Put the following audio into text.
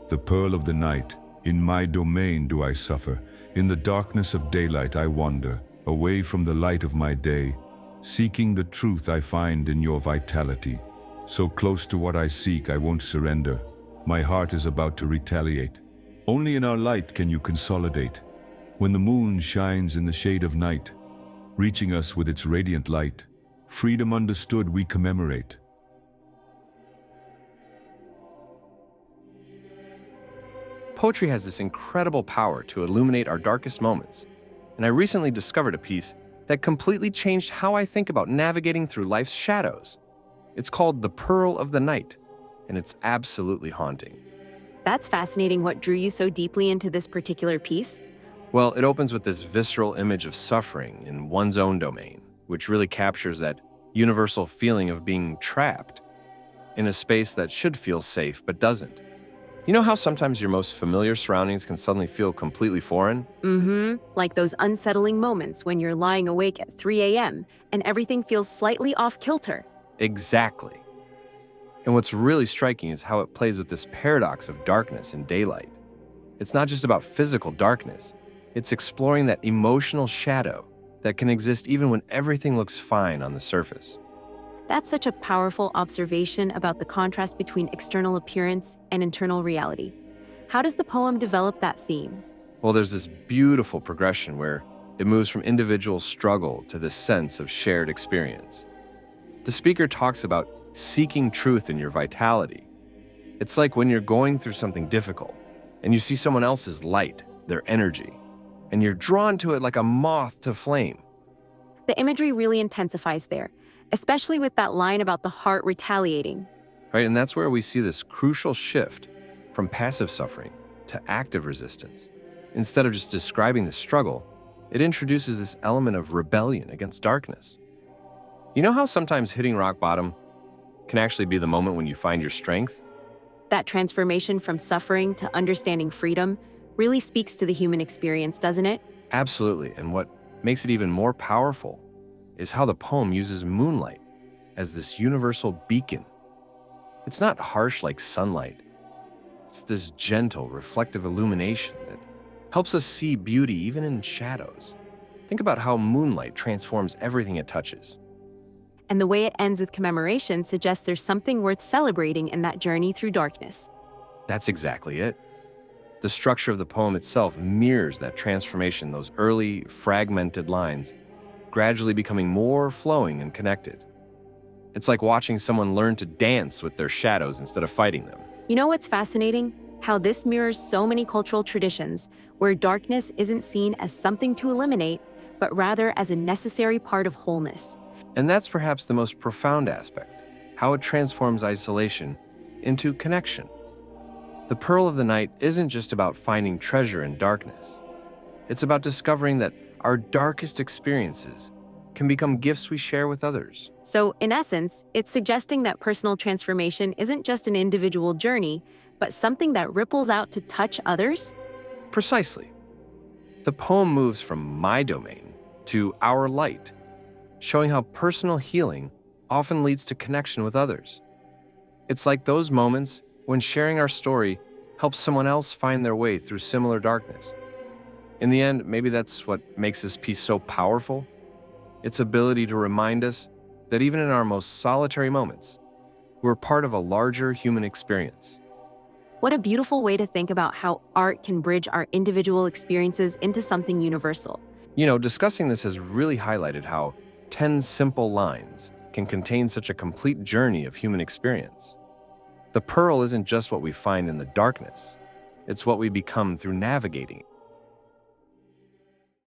The pearl of the night, in my domain do I suffer. In the darkness of daylight I wander, away from the light of my day, seeking the truth I find in your vitality. So close to what I seek I won't surrender. My heart is about to retaliate. Only in our light can you consolidate. When the moon shines in the shade of night, reaching us with its radiant light, freedom understood we commemorate. Poetry has this incredible power to illuminate our darkest moments, and I recently discovered a piece that completely changed how I think about navigating through life's shadows. It's called The Pearl of the Night, and it's absolutely haunting. That's fascinating. What drew you so deeply into this particular piece? Well, it opens with this visceral image of suffering in one's own domain, which really captures that universal feeling of being trapped in a space that should feel safe but doesn't. You know how sometimes your most familiar surroundings can suddenly feel completely foreign? Like those unsettling moments when you're lying awake at 3 a.m. and everything feels slightly off kilter. Exactly. And what's really striking is how it plays with this paradox of darkness and daylight. It's not just about physical darkness, it's exploring that emotional shadow that can exist even when everything looks fine on the surface. That's such a powerful observation about the contrast between external appearance and internal reality. How does the poem develop that theme? Well, there's this beautiful progression where it moves from individual struggle to this sense of shared experience. The speaker talks about seeking truth in your vitality. It's like when you're going through something difficult and you see someone else's light, their energy, and you're drawn to it like a moth to flame. The imagery really intensifies there, especially with that line about the heart retaliating. Right? And that's where we see this crucial shift from passive suffering to active resistance. Instead of just describing the struggle, it introduces this element of rebellion against darkness. You know how sometimes hitting rock bottom can actually be the moment when you find your strength? That transformation from suffering to understanding freedom really speaks to the human experience, doesn't it? Absolutely. And what makes it even more powerful is how the poem uses moonlight as this universal beacon. It's not harsh like sunlight. It's this gentle, reflective illumination that helps us see beauty even in shadows. Think about how moonlight transforms everything it touches. And the way it ends with commemoration suggests there's something worth celebrating in that journey through darkness. That's exactly it. The structure of the poem itself mirrors that transformation, those early, fragmented lines gradually becoming more flowing and connected. It's like watching someone learn to dance with their shadows instead of fighting them. You know what's fascinating? How this mirrors so many cultural traditions where darkness isn't seen as something to eliminate, but rather as a necessary part of wholeness. And that's perhaps the most profound aspect, how it transforms isolation into connection. The Pearl of the Night isn't just about finding treasure in darkness. It's about discovering that our darkest experiences can become gifts we share with others. So, in essence, it's suggesting that personal transformation isn't just an individual journey, but something that ripples out to touch others? Precisely. The poem moves from my domain to our light, showing how personal healing often leads to connection with others. It's like those moments when sharing our story helps someone else find their way through similar darkness. In the end, maybe that's what makes this piece so powerful. Its ability to remind us that even in our most solitary moments, we're part of a larger human experience. What a beautiful way to think about how art can bridge our individual experiences into something universal. You know, discussing this has really highlighted how 10 simple lines can contain such a complete journey of human experience. The pearl isn't just what we find in the darkness, it's what we become through navigating it.